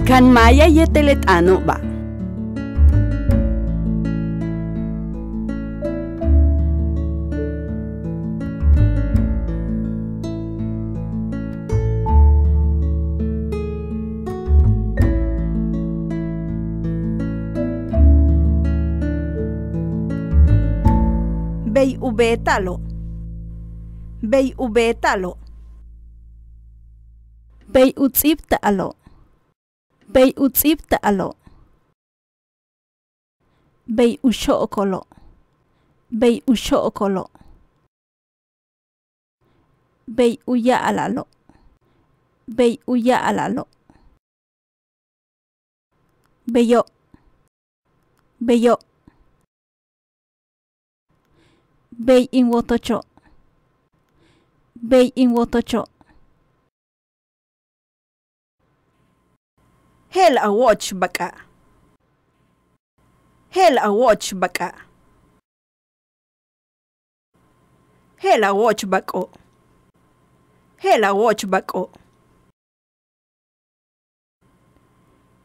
Kan maya yetelet ano ba? Bay ubetalo. Bay ubetalo. Bay utsipta alo. Bay utsipta alo. Bay ushookolo. Bay ushookolo. Bay uya alalo. Bay uya alalo. Beyo. Beyo. Bay in wotocho. Bay in wotocho. Hel a watch baka. Hel a watch baka. Hel a watch bako. Hel a watch bako.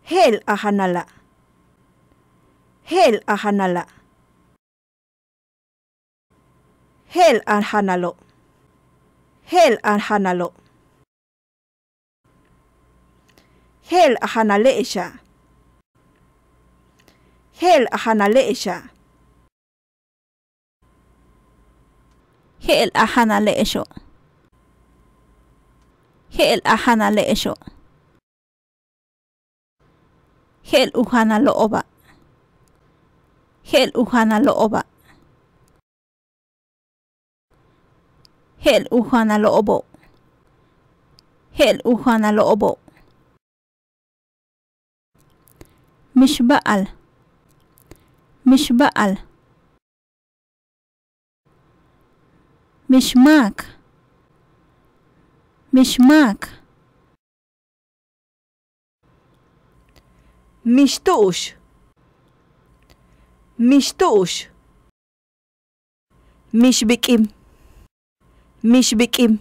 Hel a hanala. Hel a hanala. Hel a hanalo. Hel a hanalo. Hel a hanaleesha. Hel a hanaleesha. Hel ahana leesho. Hel ahana leesho. Hel uhana looba. Hel uhana looba. Hel uhana loobo. Hel uhana loobo. Mishba'al. Mishba'al. Mishmak. Mishmak. Mishtush. Mishtush. Mishbikim. Mishbikim.